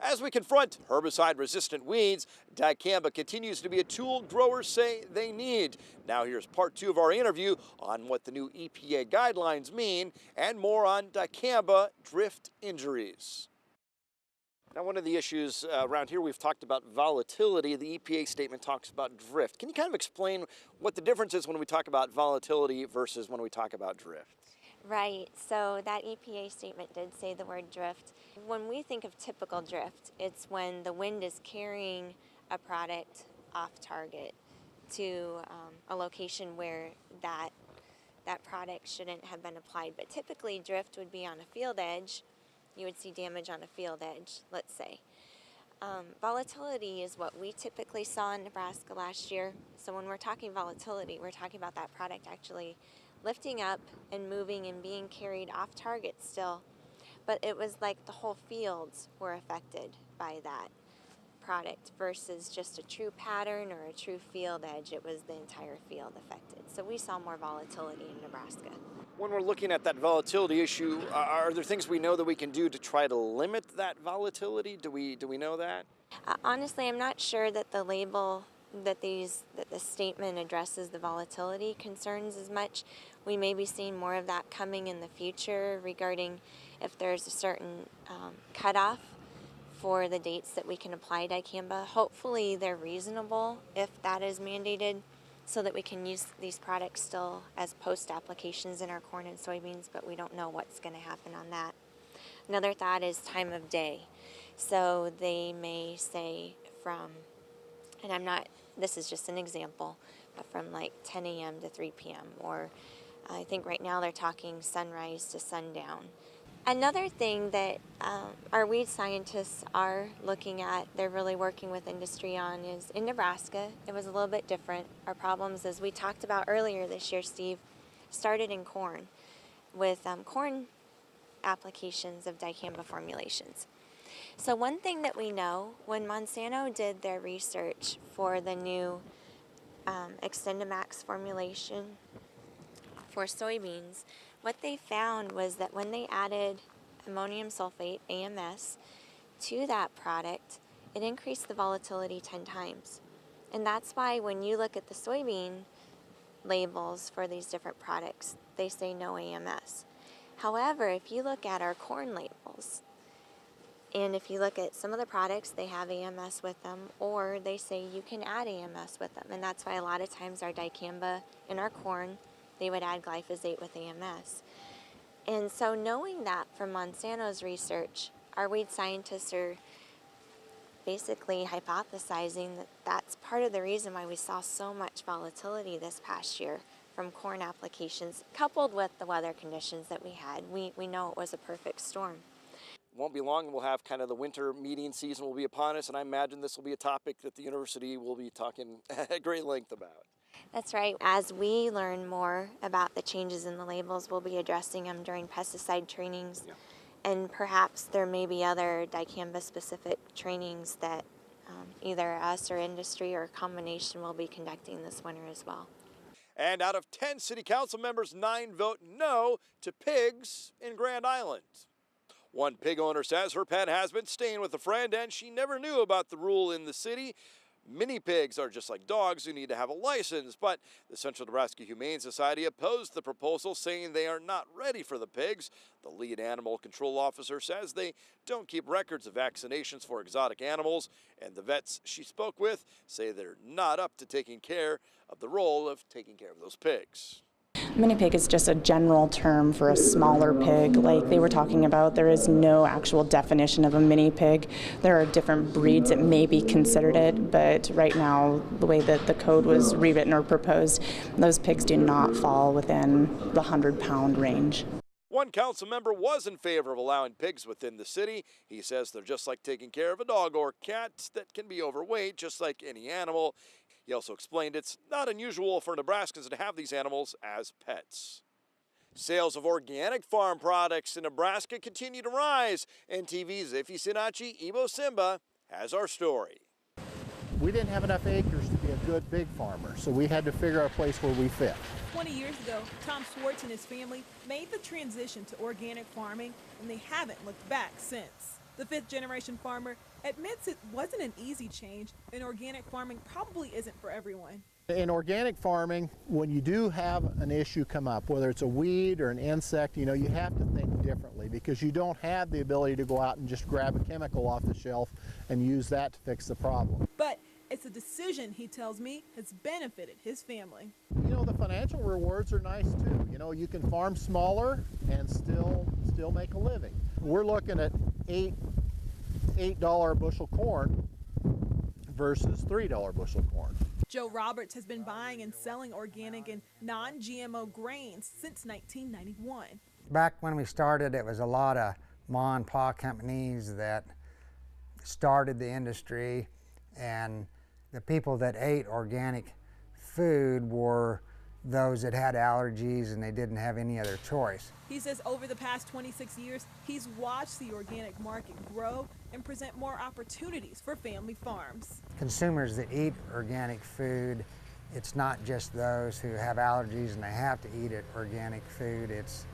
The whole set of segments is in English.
As we confront herbicide-resistant weeds, dicamba continues to be a tool growers say they need. Now here's part 2 of our interview on what the new EPA guidelines mean and more on dicamba drift injuries. Now, one of the issues around here, we've talked about volatility. The EPA statement talks about drift. Can you kind of explain what the difference is when we talk about volatility versus when we talk about drift? Right, so that EPA statement did say the word drift. When we think of typical drift, it's when the wind is carrying a product off target to a location where that product shouldn't have been applied. But typically drift would be on a field edge. You would see damage on a field edge, let's say. Volatility is what we typically saw in Nebraska last year. So when we're talking volatility, we're talking about that product actually lifting up and moving and being carried off target still. But it was like the whole fields were affected by that product versus just a true pattern or a true field edge. It was the entire field affected. So we saw more volatility in Nebraska. When we're looking at that volatility issue, are there things we know that we can do to try to limit that volatility? Do we know that? Honestly, I'm not sure that the label that the statement addresses the volatility concerns as much. We may be seeing more of that coming in the future regarding if there's a certain cutoff for the dates that we can apply dicamba. Hopefully they're reasonable if that is mandated so that we can use these products still as post applications in our corn and soybeans, but we don't know what's going to happen on that. Another thought is time of day. So they may say from, and this is just an example, but from like 10 a.m. to 3 p.m. or I think right now they're talking sunrise to sundown. Another thing that our weed scientists are looking at, they're really working with industry on, is in Nebraska, it was a little bit different. Our problems, as we talked about earlier this year, Steve, started in corn with corn applications of dicamba formulations. So one thing that we know, when Monsanto did their research for the new Extendamax formulation for soybeans, what they found was that when they added ammonium sulfate, AMS, to that product, it increased the volatility 10 times. And that's why when you look at the soybean labels for these different products, they say no AMS. However, if you look at our corn labels, and if you look at some of the products, they have AMS with them, or they say you can add AMS with them. And that's why a lot of times our dicamba in our corn, they would add glyphosate with AMS. And so knowing that from Monsanto's research, our weed scientists are basically hypothesizing that that's part of the reason why we saw so much volatility this past year from corn applications, coupled with the weather conditions that we had. We know it was a perfect storm. Won't be long, we'll have kind of the winter meeting season will be upon us, and I imagine this will be a topic that the university will be talking at great length about. That's right. As we learn more about the changes in the labels, we'll be addressing them during pesticide trainings. Yeah. And perhaps there may be other dicamba-specific trainings that either us or industry or a combination will be conducting this winter as well. And out of 10 city council members, 9 vote no to pigs in Grand Island. One pig owner says her pet has been staying with a friend and she never knew about the rule in the city. Mini pigs are just like dogs who need to have a license, but the Central Nebraska Humane Society opposed the proposal, saying they are not ready for the pigs. The lead animal control officer says they don't keep records of vaccinations for exotic animals, and the vets she spoke with say they're not up to taking care of the role of taking care of those pigs. Mini pig is just a general term for a smaller pig. Like they were talking about, there is no actual definition of a mini pig. There are different breeds that may be considered it, but right now, the way that the code was rewritten or proposed, those pigs do not fall within the 100-pound range. One council member was in favor of allowing pigs within the city. He says they're just like taking care of a dog or cat that can be overweight, just like any animal. He also explained it's not unusual for Nebraskans to have these animals as pets. Sales of organic farm products in Nebraska continue to rise. NTV's Ifi Sinachi Ibo Simba has our story. We didn't have enough acres to be a good big farmer, so we had to figure out a place where we fit. 20 years ago, Tom Schwartz and his family made the transition to organic farming, and they haven't looked back since. The fifth-generation farmer admits it wasn't an easy change, and organic farming probably isn't for everyone. In organic farming, when you do have an issue come up, whether it's a weed or an insect, you have to think differently because you don't have the ability to go out and just grab a chemical off the shelf and use that to fix the problem. But it's a decision, he tells me, has benefited his family. The financial rewards are nice too. You can farm smaller and still make a living. We're looking at $8 bushel corn versus $3 bushel corn. Joe Roberts has been buying and selling organic and non-GMO grains since 1991. Back when we started, it was a lot of ma and pa companies that started the industry, and the people that ate organic food were those that had allergies and they didn't have any other choice. He says over the past 26 years, he's watched the organic market grow and present more opportunities for family farms. Consumers that eat organic food, it's not just those who have allergies and they have to eat organic food, it's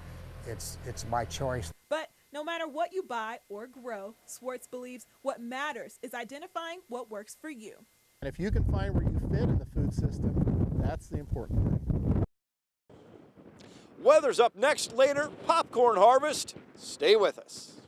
by choice. But no matter what you buy or grow, Swartz believes what matters is identifying what works for you. And if you can find where you fit in the food system, that's the important thing. Weather's up next later. Popcorn harvest. Stay with us.